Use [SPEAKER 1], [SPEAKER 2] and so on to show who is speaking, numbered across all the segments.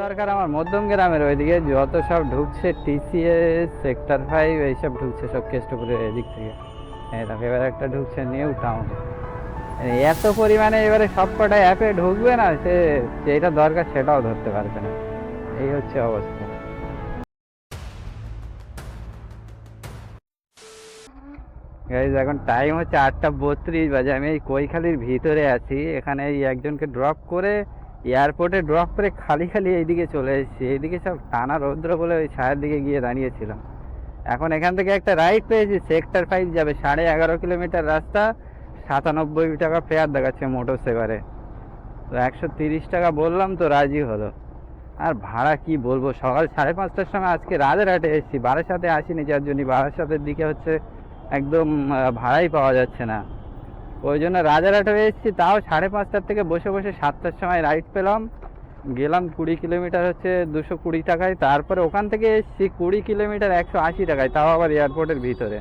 [SPEAKER 1] সরকার আমার মধ্যম গ্রামের ওইদিকে যত সব ঢুকছে টিসিএস সেক্টর 5 এইসব ঢুকছে সব কেষ্টপুরের এদিক থেকে। এই দেখো এবার একটা ঢুকছে নিউ টাউন। এত পরিমাণে এবারে সব কটা অ্যাপে ঢুকবে না, সে যেটা দরকার সেটাও ধরতে পারবে না, এই হচ্ছে অবস্থা। গাইজ এখন টাইম হচ্ছে 8:32 বাজে। আমি এই কৈখালির ভিতরে আছি। এখানে এই একজনকে ড্রপ করে এয়ারপোর্টে ড্রপ করে খালি খালি এইদিকে চলে এসেছি। এইদিকে সব টানা রৌদ্র বলে ওই ছায়ের দিকে গিয়ে দাঁড়িয়েছিলাম। এখন এখান থেকে একটা রাইড পেয়েছি, সেক্টর 5 যাবে, 11.5 কিলোমিটার রাস্তা, 97 টাকা ফেয়ার দেখাচ্ছে মোটর সেভারে। তো 130 টাকা বললাম তো রাজি হলো। আর ভাড়া কি বলবো, সকাল 5:30টার সময় আজকে রাজারহাটে এসেছি, বারাসাতে আসিনি, যার জন্য বারাসাতের দিকে হচ্ছে একদম ভাড়াই পাওয়া যাচ্ছে না। ওই জন্য রাজারহাটে এসেছি, তাও 5:30টার থেকে বসে বসে 7টার সময় রাইড পেলাম। গেলাম 20 কিলোমিটার হচ্ছে 220 টাকায়। তারপরে ওখান থেকে এসেছি 20 কিলোমিটার 180 টাকায়, তাও আবার এয়ারপোর্টের ভিতরে।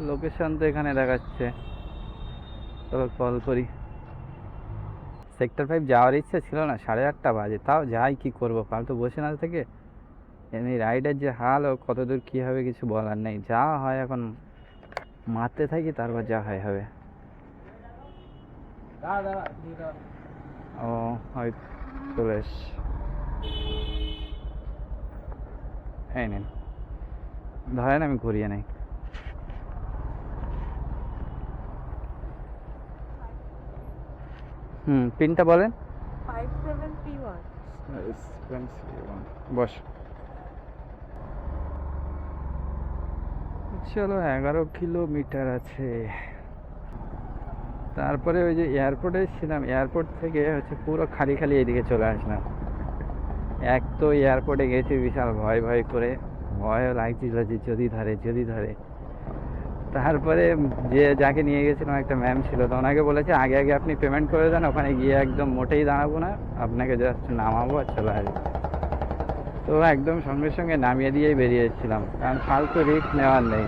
[SPEAKER 1] লোকেশন তো এখানে দেখাচ্ছে, তবে কল করি। সেক্টর 5 যাওয়ার ইচ্ছে ছিল না, 8:30 বাজে, তাও যাই, কি করবো, ফালতু বসে না থেকে। এমনি রাইডের যে হাল, ও কতদূর কী হবে কিছু বলার নেই, যা হয় এখন মারতে থাকি, তারপর যা হয় হবে। ও হয় চলে এস, এই নিন ধরেন, আমি ঘুরিয়ে নেই। পিনটা বলেন।
[SPEAKER 2] 5731।
[SPEAKER 1] বস। চলো 11 কিলোমিটার আছে। তারপরে ওই যে এয়ারপোর্টে ছিলাম, এয়ারপোর্ট থেকে হচ্ছে পুরো খালি খালি এদিকে চলে আসলাম। এক তো এয়ারপোর্টে গেছি বিশাল ভয় ভয় করে, ভয়ও লাগছিল যে যদি ধরে যদি ধরে। তারপরে যে যাকে নিয়ে গেছিলাম একটা ম্যাম ছিল, তো ওনাকে বলেছে আগে আগে আপনি পেমেন্ট করে দেন, ওখানে গিয়ে একদম মোটেই দাঁড়াবো না, আপনাকে জাস্ট নামাবো আর চলে আসবো। তো একদম সঙ্গে সঙ্গে নামিয়ে দিয়েই বেরিয়ে এসেছিলাম, কারণ ফালতু রিস্ক নেওয়ার নেই।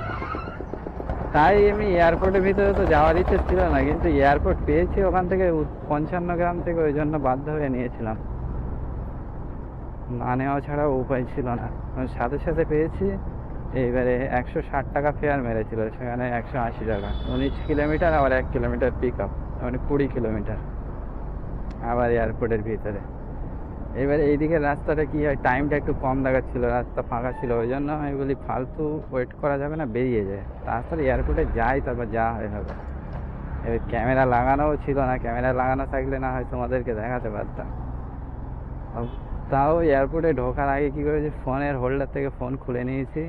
[SPEAKER 1] তাই আমি এয়ারপোর্টের ভিতরে তো যাওয়ার ইচ্ছে ছিল না, কিন্তু এয়ারপোর্ট পেয়েছি ওখান থেকে 55 গ্রাম থেকে, ওই জন্য বাধ্য হয়ে নিয়েছিলাম, না নেওয়া ছাড়াও উপায় ছিল না। সাথে সাথে পেয়েছি। এইবারে 160 টাকা ফেয়ার মেরেছিল, সেখানে 180 টাকা, 19 কিলোমিটার, আবার 1 কিলোমিটার পিক আপ, মানে 20 কিলোমিটার, আবার এয়ারপোর্টের ভিতরে। এবারে এইদিকে রাস্তাটা কি হয়, টাইমটা একটু কম দেখাচ্ছিল, রাস্তা ফাঁকা ছিল, ওই জন্য আমি বলি ফালতু ওয়েট করা যাবে না, বেরিয়ে যায়, তারপরে এয়ারপোর্টে যাই, তারপর যা হয় হবে। এবার ক্যামেরা লাগানোও ছিল না, ক্যামেরা লাগানো থাকলে না হয় তোমাদেরকে দেখাতে পারতাম। তাও এয়ারপোর্টে ঢোকার আগে কী করেছি, ফোনের হোল্ডার থেকে ফোন খুলে নিয়েছি,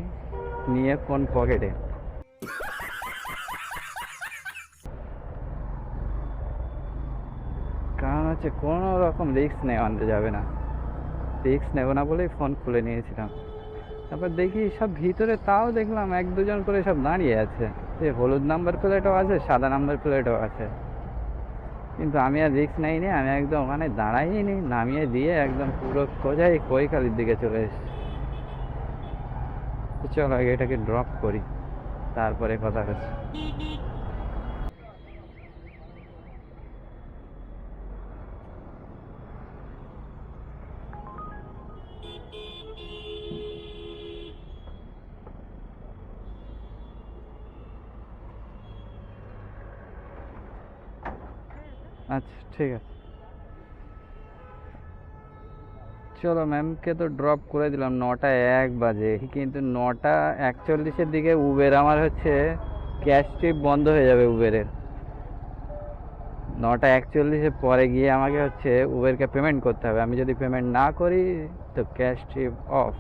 [SPEAKER 1] নিয়ে ফোন পকেটে। কারণ হচ্ছে কোনো রকম রিস্ক নেওয়া যাবে না, রিস্ক নেবো না বলেই ফোন খুলে নিয়েছিলাম। তারপর দেখি সব ভিতরে, তাও দেখলাম 1-2 জন করে সব দাঁড়িয়ে আছে, যে হলুদ নাম্বার প্লেটও আছে, সাদা নাম্বার প্লেটও আছে। কিন্তু আমি আর রিস্ক নেইনি, আমি একদম ওখানে দাঁড়াইনি, নামিয়ে দিয়ে একদম পুরো সোজাই কৈখালির দিকে চলে এসেছি। চলো আগে এটাকে ড্রপ করি, তারপরে কথা হচ্ছে। আচ্ছা ঠিক আছে, চলো ম্যামকে তো ড্রপ করে দিলাম 9:01 বাজে, কিন্তু 9:41-এর দিকে উবের আমার হচ্ছে ক্যাশ ট্রিপ বন্ধ হয়ে যাবে উবেরের। 9:41-এর পরে গিয়ে আমাকে হচ্ছে উবেরকে পেমেন্ট করতে হবে, আমি যদি পেমেন্ট না করি তো ক্যাশ ট্রিপ অফ।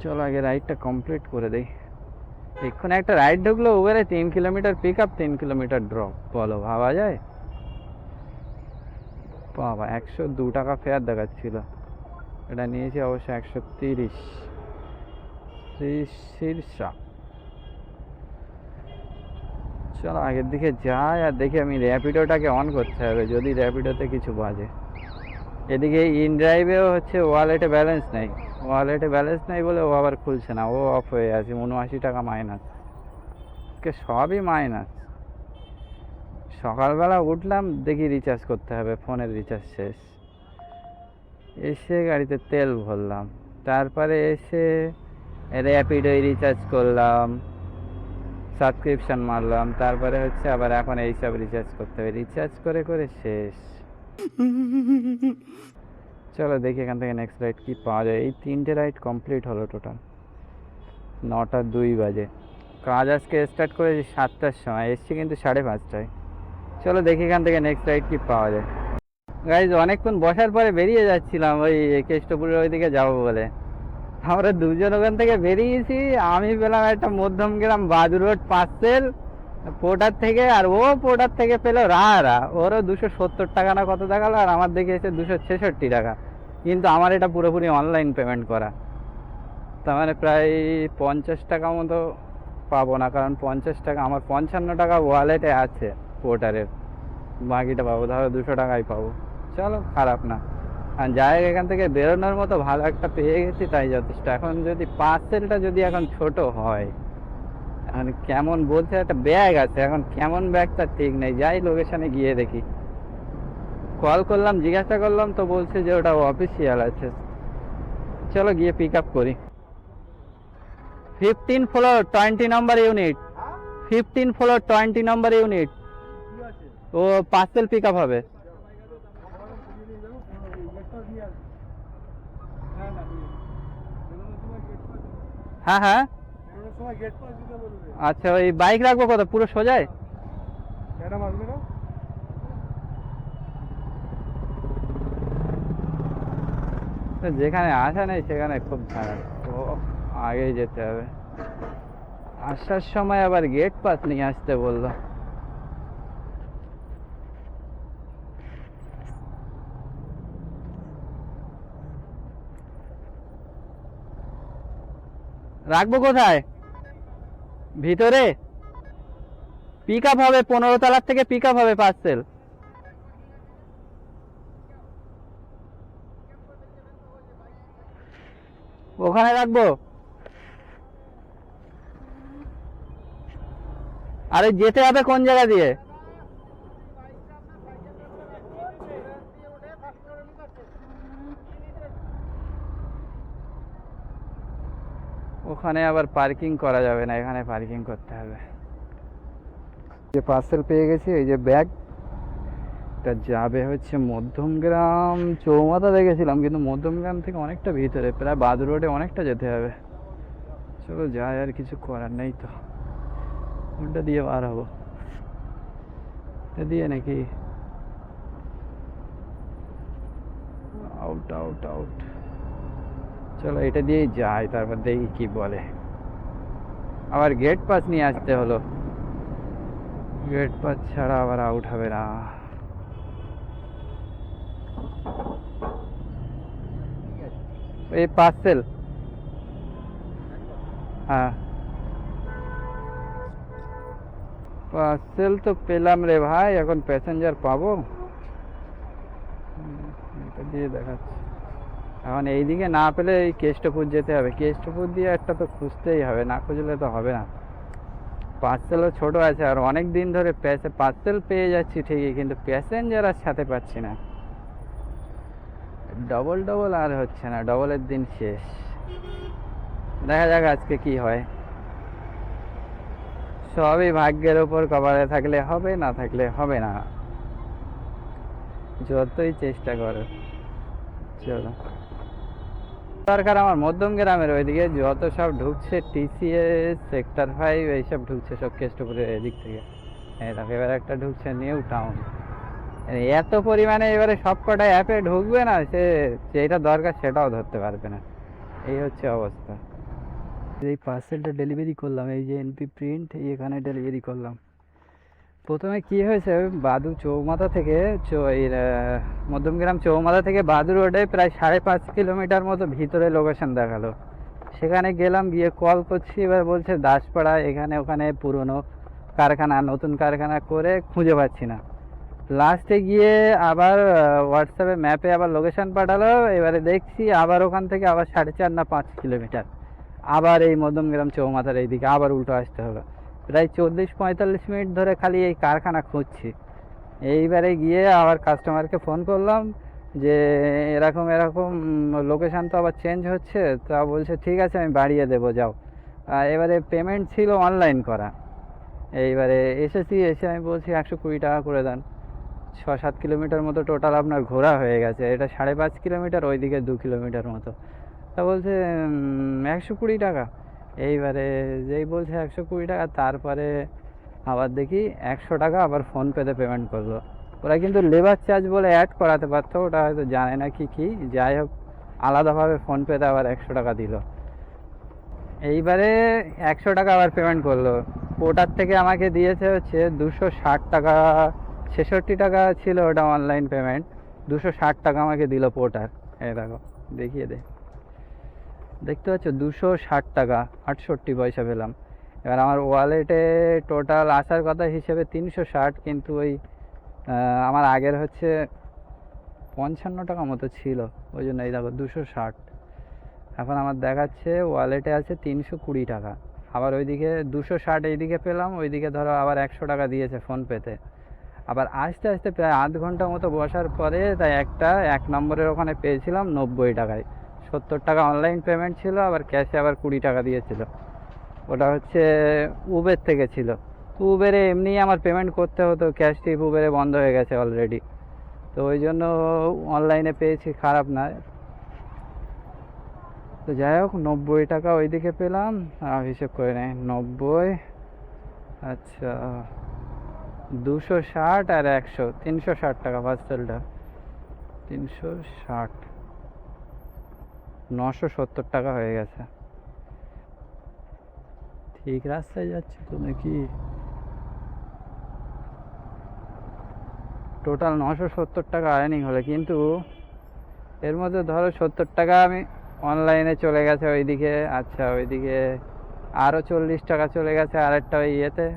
[SPEAKER 1] চলো আগে রাইডটা কমপ্লিট করে দিই। এক্ষুনি একটা রাইড ঢুকলো উবেরে, 3 kilometre pick up, 3 kilometre drop, বলো ভাবা যায়? বাবা, 102 টাকা ফেয়ার দেখাচ্ছিল, এটা নিয়েছি অবশ্য 130। শীর্ষা। চলো আগের দিকে যাই, আর দেখি আমি র্যাপিডোটাকে অন করতে হবে, যদি র্যাপিডোতে কিছু বাজে। এদিকে ইন ড্রাইভেও হচ্ছে ওয়ালেটে ব্যালেন্স নেই, ওয়ালেটে ব্যালেন্স নেই বলে ও আবার খুলছে না, ও অফ হয়ে আছে, 79 টাকা মাইনাস, সবই মাইনাস। সকালবেলা উঠলাম দেখি রিচার্জ করতে হবে, ফোনের রিচার্জ শেষ, এসে গাড়িতে তেল ভরলাম, তারপরে এসে র্যাপিডোয় রিচার্জ করলাম, সাবস্ক্রিপশন মারলাম, তারপরে হচ্ছে আবার এখন এইসব রিচার্জ করতে হবে, রিচার্জ করে করে শেষ। চলো দেখি এখান থেকে নেক্সট রাইড কি পাওয়া যায়। এই 3টে রাইড কমপ্লিট হলো টোটাল, 9টা 2 বাজে। কাজ আজকে স্টার্ট করেছি 7টার সময়, এসছি কিন্তু 5:30টায়। চলো দেখি এখান থেকে নেক্সট রাইড কি পাওয়া যায়। গাইজ অনেকক্ষণ বসার পরে বেরিয়ে যাচ্ছিলাম ওই কেষ্টপুরের ওইদিকে যাবো বলে। আমরা দুজন ওখান থেকে বেরিয়েছি, আমি পেলাম একটা মধ্যমগ্রাম বাদুর রোড পার্সেল পোর্টার থেকে, আর ও পোর্টার থেকে পেলো রাহারা, ওরও 270 টাকা না কত দেখালো, আর আমার দেখে এসে 266 টাকা। কিন্তু আমার এটা পুরোপুরি অনলাইন পেমেন্ট করা, তার মানে প্রায় 50 টাকা মতো পাবো না, কারণ 50 টাকা আমার 55 টাকা ওয়ালেটে আছে পোর্টারের, বাকিটা পাবো, ধরো 200 টাকাই পাবো। চলো খারাপ না, আর যাই এখান থেকে বেরোনোর মতো ভালো একটা পেয়ে গেছি, তাই যথেষ্ট। এখন যদি পার্সেলটা যদি এখন ছোট হয়, এখন কেমন বলছে একটা ব্যাগ আছে, এখন কেমন ব্যাগটা ঠিক নেই, যাই লোকেশনে গিয়ে দেখি। কল করলাম, জিজ্ঞাসা করলাম, তো বলছে যে ওটা অফিসিয়াল আছে। চলো গিয়ে পিক আপ করি। 15 ফ্লোর 20 নম্বর ইউনিট, 15 ফ্লোর 20 নম্বর ইউনিট। ও পার্সেল পিক আপ হবে। হ্যাঁ হ্যাঁ, আচ্ছা ওই বাইক রাখবো কত, পুরো সোজায়? যেখানে আসা নেই সেখানে খুব খারাপ, তো আগেই যেতে হবে। আসার সময় আবার গেট পাস নিয়ে আসতে বললো। রাখবো কোথায়? ভিতরে পিক আপ হবে, 15 তলার থেকে পিক আপ হবে পার্সেল। ওখানে রাখবো? আরে যেতে হবে কোন জায়গা দিয়ে? ওখানে আবার পার্কিং করা যাবে না, এখানে পার্কিং করতে হবে। যে পার্সেল পেয়ে গেছি, এই যে ব্যাগ, এটা যাবে হচ্ছে মধ্যমগ্রাম চৌমাথা দেখেছিলাম, কিন্তু মধ্যমগ্রাম থেকে অনেকটা ভিতরে, প্রায় বাদুর রোডে অনেকটা যেতে হবে। চলো যাই, আর কিছু করার নেই তো, ওটা দিয়ে বার হবো, এটা দিয়ে নাকি আউট আউট আউট। চলো এটা দিয়েই যাই, তারপর দেখি কি বলে। আবার গেট পাস নিয়ে আসতে হলো, গেট পাস ছাড়া আবার আউট হবে না। এই পার্সেল, হ্যাঁ পার্সেল তো পেলাম রে ভাই, এখন প্যাসেঞ্জার পাবো? এটা দিয়ে দেখাচ্ছি। এখন এইদিকে না পেলে এই কেষ্টপুর যেতে হবে, কেষ্টপুর দিয়ে একটা তো খুঁজতেই হবে, না খুঁজলে তো হবে না। পার্সেলও ছোট আছে, আর অনেক দিন ধরে পার্সেল পেয়ে যাচ্ছি ঠিকই, কিন্তু প্যাসেঞ্জার আর সাথে পাচ্ছি না। ডবল ডবল আর হচ্ছে না, ডবলের দিন শেষ। দেখা যাক আজকে কি হয়, সবই ভাগ্যের ওপর, কপালে থাকলে হবে, না থাকলে হবে না, যতই চেষ্টা করো। চলো, দরকার আমার মধ্যমগ্রামের ওইদিকে যত সব ঢুকছে, টিসিএস সেক্টর 5 এইসব ঢুকছে সব কেষ্টপুরের এদিক থেকে। এবার একটা ঢুকছে নিউ টাউন, এত পরিমাণে এবারে সব কটা অ্যাপে ঢুকবে না, সে যেটা দরকার সেটাও ধরতে পারবে না, এই হচ্ছে অবস্থা। এই পার্সেলটা ডেলিভারি করলাম, এই যে এনপি প্রিন্ট, এখানে ডেলিভারি করলাম। প্রথমে কি হয়েছে, বাদু চৌমাথা থেকে এই মধ্যমগ্রাম চৌমাথা থেকে বাদু রোডে প্রায় 5.5 কিলোমিটার মতো ভিতরে লোকেশন দেখালো। সেখানে গেলাম, গিয়ে কল করছি, এবার বলছে দাসপাড়া, এখানে ওখানে পুরনো কারখানা, নতুন কারখানা করে খুঁজে পাচ্ছি না। লাস্টে গিয়ে আবার হোয়াটসঅ্যাপে ম্যাপে আবার লোকেশন পাঠালো, এবারে দেখছি আবার ওখান থেকে আবার 4.5 না 5 কিলোমিটার আবার এই মধ্যমগ্রাম চৌমাথার এইদিকে আবার উল্টো আসতে হলো। প্রায় 40-45 মিনিট ধরে খালি এই কারখানা খুঁজছি। এইবারে গিয়ে আবার কাস্টমারকে ফোন করলাম, যে এরকম এরকম লোকেশান তো আবার চেঞ্জ হচ্ছে, তা বলছে ঠিক আছে আমি বাড়িয়ে দেবো যাও। এবারে পেমেন্ট ছিল অনলাইন করা। এইবারে এসে আমি বলছি 120 টাকা করে দেন। 6-7 কিলোমিটার মতো টোটাল আপনার ঘোরা হয়ে গেছে, এটা 5.5 কিলোমিটার, ওইদিকে 2 কিলোমিটার মতো। তা বলছে 120 টাকা। এইবারে যেই বলছে 120 টাকা, তারপরে আবার দেখি 100 টাকা আবার ফোনপেতে পেমেন্ট করলো। ওরা কিন্তু লেবার চার্জ বলে অ্যাড করাতে পারতো, ওটা হয়তো জানে না কি কি, যাই হোক আলাদাভাবে ফোনপেতে আবার 100 টাকা দিল। এইবারে 100 টাকা আবার পেমেন্ট করলো। ওটার থেকে আমাকে দিয়েছে হচ্ছে 260 টাকা। 66 টাকা ছিল ওটা অনলাইন পেমেন্ট, 260 টাকা আমাকে দিল পোর্টার। এই দেখো, দেখিয়ে দে, দেখতে পাচ্ছ 260 টাকা 68 পয়সা পেলাম। এবার আমার ওয়ালেটে টোটাল আসার কথা হিসেবে 360, কিন্তু ওই আমার আগের হচ্ছে 55 টাকা মতো ছিল, ওই জন্য এই দেখো 260। এখন আমার দেখাচ্ছে ওয়ালেটে আছে 320 টাকা। আবার ওইদিকে 260 এইদিকে পেলাম, ওইদিকে ধরো আবার 100 টাকা দিয়েছে ফোনপেতে। আবার আস্তে আস্তে প্রায় আধ ঘন্টা মতো বসার পরে তাই একটা 1 নম্বরের ওখানে পেয়েছিলাম 90 টাকায়। 70 টাকা অনলাইন পেমেন্ট ছিল, আবার ক্যাশে আবার 20 টাকা দিয়েছিল। ওটা হচ্ছে উবের থেকে ছিল। উবেরে এমনিই আমার পেমেন্ট করতে হতো, ক্যাশ টিপ উবেরে বন্ধ হয়ে গেছে অলরেডি, তো ওই জন্য অনলাইনে পেয়েছি, খারাপ না। তো যাই হোক 90 টাকা ওইদিকে পেলাম। হিসেব করে নেই, 90, আচ্ছা 260 আর 100, 360 টাকা পার্সেলটা। 360, 970 টাকা হয়ে গেছে। ঠিক রাস্তায় যাচ্ছি তো নাকি? টোটাল 970 টাকা আর্নিং হলো, কিন্তু এর মধ্যে ধরো 70 টাকা আমি অনলাইনে চলে গেছে ওইদিকে। আচ্ছা ওইদিকে আরও 40 টাকা চলে গেছে আরেকটা ওই ইয়েতে,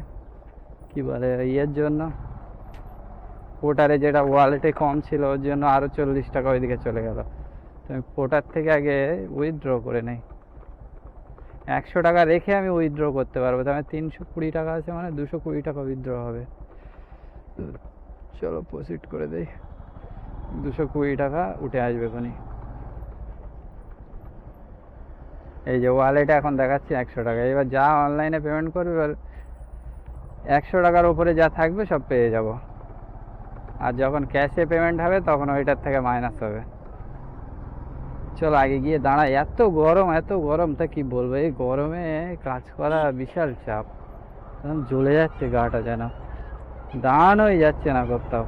[SPEAKER 1] কী বলে ইয়ের জন্য, পোর্টারে যেটা ওয়ালেটে কম ছিল ওর জন্য আরও 40 টাকা ওইদিকে চলে গেল। তো আমি পোর্টার থেকে আগে উইথড্র করে নেই, 100 টাকা রেখে আমি উইথড্র করতে পারবো। তো আমার 320 টাকা আছে, মানে 220 টাকা উইথড্র হবে। চলো প্রসিড করে দেই, 220 টাকা উঠে আসবে কোনি। এই যে ওয়ালেটে এখন দেখাচ্ছি 100 টাকা। এবার যা অনলাইনে পেমেন্ট করবে, এবার 100 টাকার উপরে যা থাকবে সব পেয়ে যাব। আর যখন ক্যাশে পেমেন্ট হবে তখন ওইটার থেকে মাইনাস হবে। চলো আগে গিয়ে দাঁড়াই, এত গরম এত গরম, তা কি বলবো, এই গরমে কাজ করা বিশাল চাপ, একদম জ্বলে যাচ্ছে গাটা, যেন দাঁড়ানোই যাচ্ছে না কোথাও,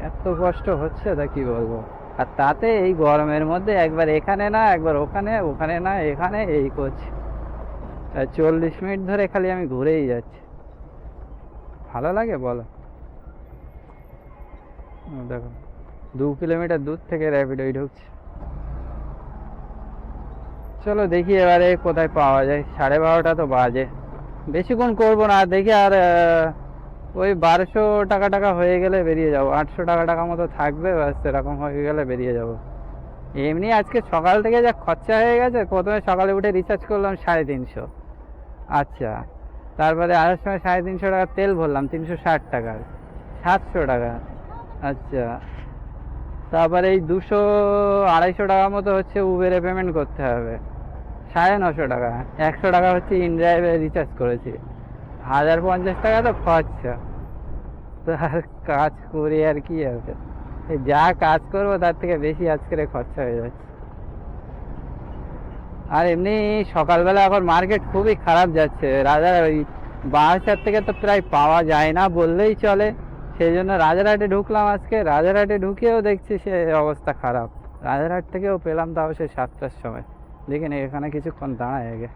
[SPEAKER 1] এত কষ্ট হচ্ছে তা কি বলবো। আর তাতে এই গরমের মধ্যে একবার এখানে না একবার ওখানে, ওখানে না এখানে, এই করছি। 40 মিনিট ধরে খালি আমি ঘুরেই যাচ্ছি, ভালো লাগে বলো? দেখো 2 কিলোমিটার দূর থেকে র্যাপিডোই ঢুকছে। চলো দেখি এবারে কোথায় পাওয়া যায়। 12:30 তো বাজে, বেশিক্ষণ করবো না, দেখি আর ওই 1200 টাকা হয়ে গেলে বেরিয়ে যাবো। 800 টাকা মতো থাকবে, ব্যাস সেরকম হয়ে গেলে বেরিয়ে যাব। এমনি আজকে সকাল থেকে যা খরচা হয়ে গেছে, প্রথমে সকালে উঠে রিচার্জ করলাম 350, আচ্ছা তারপরে আসার সময় 350 টাকা তেল ভরলাম 360 টাকার, 700 টাকা, আচ্ছা তারপরে এই 200-250 টাকা মতো হচ্ছে উবেরে পেমেন্ট করতে হবে, 950 টাকা। 100 টাকা হচ্ছে ইনড্রাইভে রিচার্জ করেছি, 1050 টাকা তো খরচা। তো আর কাজ করি আর কি আছে, যা কাজ করবো তার থেকে বেশি আজকের খরচা হয়ে যাচ্ছে। আর এমনি সকালবেলা এখন মার্কেট খুবই খারাপ যাচ্ছে, রাজার ওই বাসার থেকে তো প্রায় পাওয়া যায় না বললেই চলে, সেই জন্য রাজারহাটে ঢুকলাম আজকে। রাজারহাটে ঢুকেও দেখছি সে অবস্থা খারাপ, রাজারহাট থেকেও পেলাম তাও সে 7টার সময়। দেখি না এখানে কিছুক্ষণ দাঁড়ায় আগে।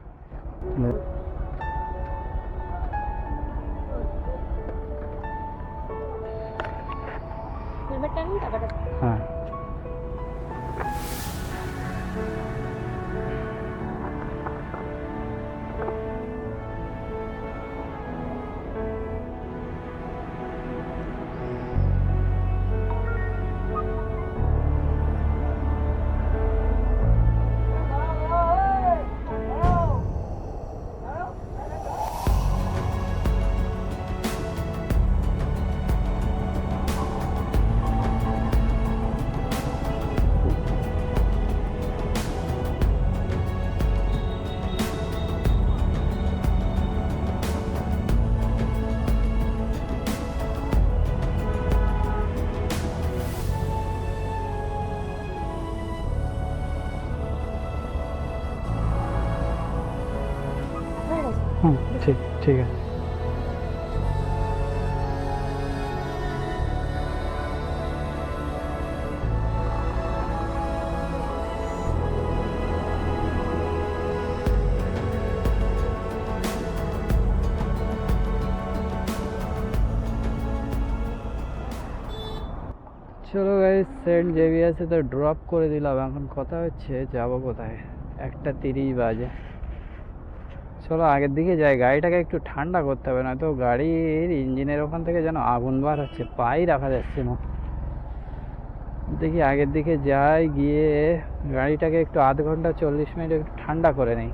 [SPEAKER 1] হ্যাঁ হুম, ঠিক ঠিক আছে। চলো গাইস, সেন্ট জেভিয়ার্সে তো ড্রপ করে দিলাম। এখন কথা হচ্ছে যাব কোথায়। 1:30 বাজে। চলো আগের দিকে যাই, গাড়িটাকে একটু ঠান্ডা করতে হবে, না তো গাড়ির ইঞ্জিনের ওখান থেকে যেন আগুন বার হচ্ছে, পাই রাখা যাচ্ছে না। দেখি আগের দিকে যাই, গিয়ে গাড়িটাকে একটু আধ ঘন্টা 40 মিনিট একটু ঠান্ডা করে নেই,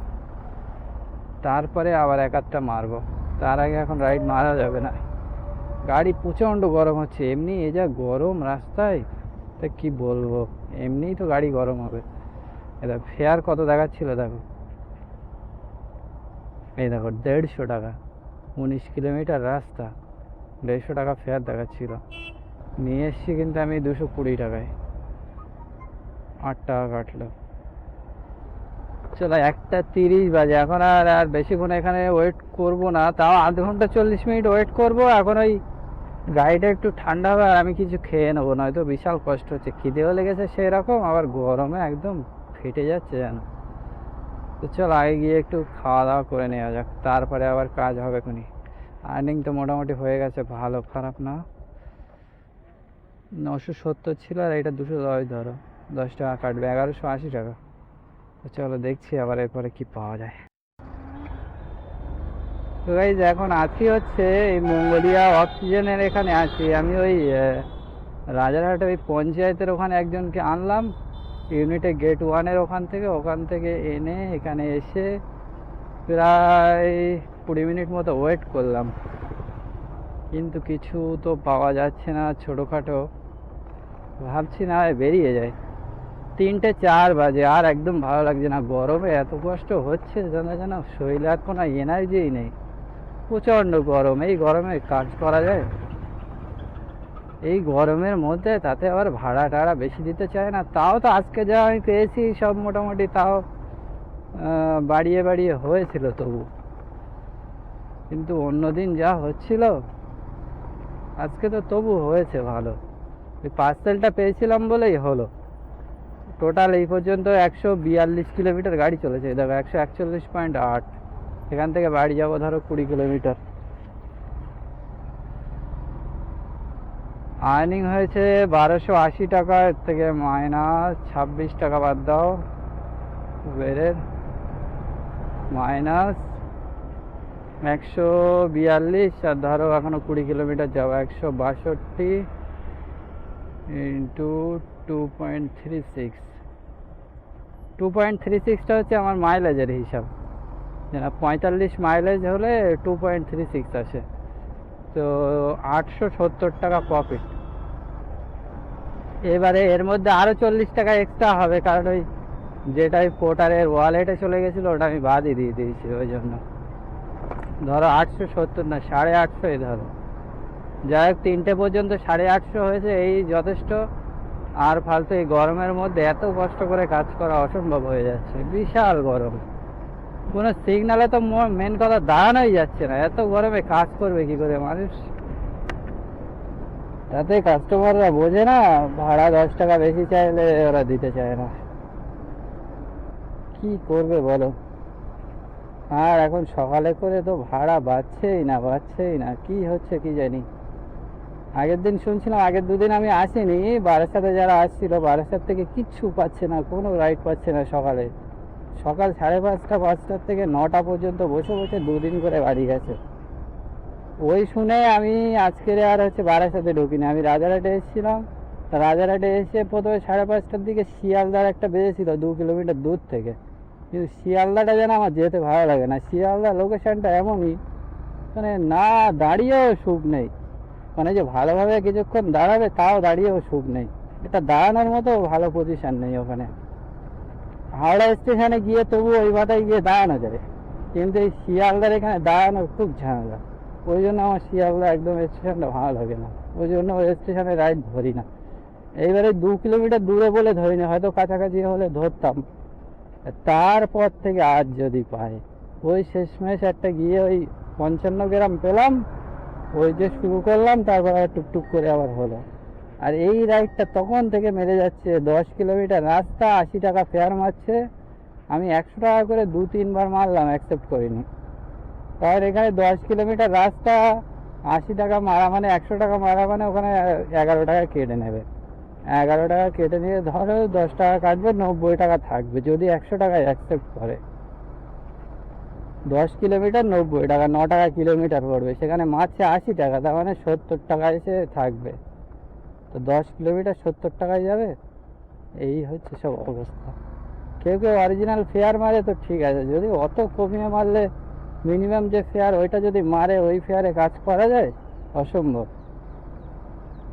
[SPEAKER 1] তারপরে আবার এক আধটা মারবো। তার আগে এখন রাইড মারা যাবে না। গাড়ি প্রচণ্ড গরম হচ্ছে, এমনি এ যা গরম রাস্তায়, তা কি বলবো, এমনিই তো গাড়ি গরম হবে। এটা ফেয়ার কত দেখাচ্ছিল দেখো, এই দেখো 150 টাকা, 19 কিলোমিটার রাস্তা, 150 টাকা ফেয়ার দেখাচ্ছিল। নিয়ে এসছি কিন্তু আমি 220 টাকায়, 8 টাকা কাটলো। চলো 1:30 বাজে, এখন আর আর বেশিক্ষণ এখানে ওয়েট করব না, তাও আধ ঘন্টা 40 মিনিট ওয়েট করব। এখন ওই গাড়িটা একটু ঠান্ডা হবে আর আমি কিছু খেয়ে নেবো, নয়তো বিশাল কষ্ট হচ্ছে, খিদেও লেগেছে সেই রকম, আবার গরমে একদম ফেটে যাচ্ছে যেন। তো চল আগে গিয়ে একটু খাওয়া দাওয়া করে নেওয়া যাক, তারপরে আবার কাজ হবে খুনি। আর্নিং তো মোটামুটি হয়ে গেছে, ভালো খারাপ না। 970 ছিল আর এটা 210, ধরো 10 টাকা কাটবে, 1180 টাকা। তো চলো দেখছি আবার এরপরে কি পাওয়া যায়। তো গাইজ এখন আছি হচ্ছে এই মঙ্গোলিয়া অক্সিজেনের এখানে আছি আমি। ওই রাজারহাটে ওই পঞ্চায়েতের ওখানে একজনকে আনলাম, ইউনিটে গেট 1-এর ওখান থেকে এনে এখানে এসে প্রায় 20 মিনিট মতো ওয়েট করলাম, কিন্তু কিছু তো পাওয়া যাচ্ছে না। ছোটোখাটো ভাবছি না বেরিয়ে যায়। 3:04 বাজে, আর একদম ভালো লাগছে না, গরমে এত কষ্ট হচ্ছে যেন যেন শরীরে আর কোনো এনার্জিই নেই। প্রচণ্ড গরম, এই গরমে কাজ করা যায়? এই গরমের মধ্যে তাতে আবার ভাড়া টাড়া বেশি দিতে চায় না। তাও তো আজকে যা আমি পেয়েছি সব মোটামুটি, তাও বাড়িয়ে বাড়িয়ে হয়েছিল তবু, কিন্তু অন্যদিন যা হচ্ছিল, আজকে তো তবু হয়েছে ভালো। ওই পার্সেলটা পেয়েছিলাম বলেই হলো। টোটাল এই পর্যন্ত 142 কিলোমিটার গাড়ি চলেছে, দেখো 141.8। এখান থেকে বাড়ি যাবো ধরো 20 কিলোমিটার। আর্নিং হয়েছে 1280 টাকা, এর থেকে মাইনাস 26 টাকা বাদ দাও, বেরের মাইনাস 142, আর ধরো এখনো 20 কিলোমিটার যাবো, 162 ইন্টু 2.36। 2.36টা হচ্ছে আমার মাইলেজের হিসাব, যেন 45 মাইলেজ হলে 2.36 আসে। তো 870 টাকা প্রফিট। এবারে এর মধ্যে আরও 40 টাকা এক্সট্রা হবে, কারণ ওই যেটা ওই পোর্টারের ওয়ালেটে চলে গেছিলো ওটা আমি বাদই দিয়ে দিয়েছি, ওই জন্য ধরো 870 না 850 ধরো। যাই হোক 3টে পর্যন্ত 850 হয়েছে, এই যথেষ্ট। আর ফালতু এই গরমের মধ্যে এত কষ্ট করে কাজ করা অসম্ভব হয়ে যাচ্ছে, বিশাল গরম। কোনো সিগনালে তো মেন কথা দাঁড়ানোই যাচ্ছে না, এত গরমে কাজ করবে কি করে মানুষ। তাতে কাস্টমাররা বোঝে না, ভাড়া 10 টাকা বেশি চাইলে ওরা দিতে চায় না, কি করবে বলো। আর এখন সকালে করে তো ভাড়া বাড়ছেই না, কি হচ্ছে কি জানি। আগের দিন শুনছিলাম, আগের দুদিন আমি আসিনি, বারাসাতে যারা আসছিল বারাসাত থেকে কিচ্ছু পাচ্ছে না, কোনো রাইড পাচ্ছে না। সকাল 5:30, 5টার থেকে 9টা পর্যন্ত বসে বসে 2 দিন করে বাড়ি গেছে। ওই শুনে আমি আজকের আর হচ্ছে বারাসাতে ঢুকিনি, আমি রাজারহাটে এসেছিলাম। তা রাজারহাটে এসে প্রথমে 5:30টার দিকে শিয়ালদার একটা বেজেছিল 2 কিলোমিটার দূর থেকে, কিন্তু শিয়ালদাটা যেন আমার যেতে ভালো লাগে না। শিয়ালদা লোকেশনটা এমনই, মানে না দাঁড়িয়েও সুখ নেই, মানে যে ভালোভাবে কিছুক্ষণ দাঁড়াবে তাও দাঁড়িয়েও সুখ নেই, এটা দাঁড়ানোর মতো ভালো পজিশন নেই ওখানে। হাওড়া স্টেশনে গিয়ে তবু ওই মাথায় গিয়ে দাঁড়ানো যায়, কিন্তু এই শিয়ালদার এখানে দাঁড়ানোর খুব ঝামেলা। ওই জন্য আমার শিয়ালদা একদম স্টেশনটা ভালো লাগে না, ওই জন্য ওই স্টেশনে রাইড ধরি না। এইবারে 2 কিলোমিটার দূরে বলে ধরিনি, হয়তো কাছাকাছি হলে ধরতাম। তারপর থেকে আজ যদি পাই, ওই শেষমেশ একটা গিয়ে ওই 55 গ্রাম পেলাম, ওই যে শুরু করলাম, তারপর আবার টুকটুক করে আবার হলো। আর এই রাইডটা তখন থেকে মেরে যাচ্ছে, 10 কিলোমিটার রাস্তা 80 টাকা ফেয়ার মারছে। আমি 100 টাকা করে 2-3 বার মারলাম, অ্যাকসেপ্ট করিনি। তাহলে এখানে 10 কিলোমিটার রাস্তা 80 টাকা মারা মানে 100 টাকা মারা মানে ওখানে 11 টাকা কেটে নেবে। 11 টাকা কেটে নিয়ে ধরো 10 টাকা কাটবে, 90 টাকা থাকবে যদি 100 টাকায় অ্যাকসেপ্ট করে। 10 কিলোমিটার 90 টাকা, 9 টাকা কিলোমিটার পড়বে, সেখানে মারছে 80 টাকা, তার মানে 70 টাকা এসে থাকবে। তো 10 কিলোমিটার 70 টাকায় যাবে, এই হচ্ছে সব অবস্থা। কেউ কেউ অরিজিনাল ফেয়ার মারে তো ঠিক আছে, যদি অত কমিয়ে মারলে মিনিমাম যে ফেয়ার ওইটা যদি মারে, ওই ফেয়ারে কাজ করা যায়? অসম্ভব।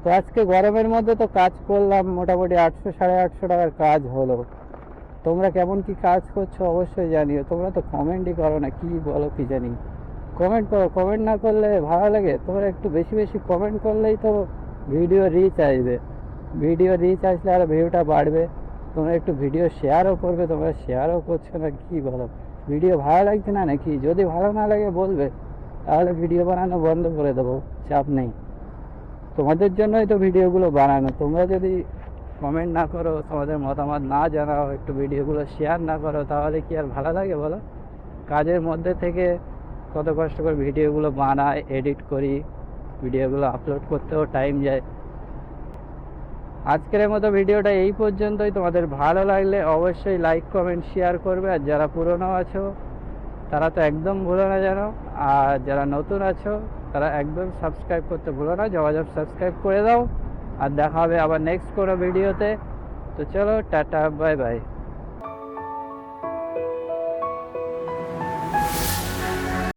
[SPEAKER 1] তো আজকে গরমের মধ্যে তো কাজ করলাম, মোটামুটি 800-850 টাকার কাজ হলো। তোমরা কেমন কি কাজ করছো অবশ্যই জানিও। তোমরা তো কমেন্টই করো না, কি বলো কি জানি। কমেন্ট করো, কমেন্ট না করলে ভালো লাগে? তোমরা একটু বেশি বেশি কমেন্ট করলেই তো ভিডিও রিচ আসবে, ভিডিও রিচ আসলে আর ভিউটা বাড়বে। তোমরা একটু ভিডিও শেয়ারও করবে, তোমরা শেয়ারও করছো না, কি বলো? ভিডিও ভালো লাগছে না নাকি? যদি ভালো না লাগে বলবে, তাহলে ভিডিও বানানো বন্ধ করে দেবো, চাপ নেই। তোমাদের জন্যই তো ভিডিওগুলো বানানো। তোমরা যদি কমেন্ট না করো, তোমাদের মতামত না জানাও, একটু ভিডিওগুলো শেয়ার না করো, তাহলে কি আর ভালো লাগে বলো? কাজের মধ্যে থেকে কত কষ্ট করে ভিডিওগুলো বানাই, এডিট করি, ভিডিওগুলো আপলোড করতেও টাইম যায়। আজকের মতো ভিডিওটা এই পর্যন্তই। তোমাদের ভালো লাগলে অবশ্যই লাইক, কমেন্ট, শেয়ার করবে। আর যারা পুরনো আছো তারা তো একদম ভুলো না যেন, আর যারা নতুন আছো তারা একদম সাবস্ক্রাইব করতে ভুলো না, যোগাযোগ সাবস্ক্রাইব করে দাও। আর দেখা হবে আবার নেক্সট কোনো ভিডিওতে। তো চলো, টাটা, বাই বাই।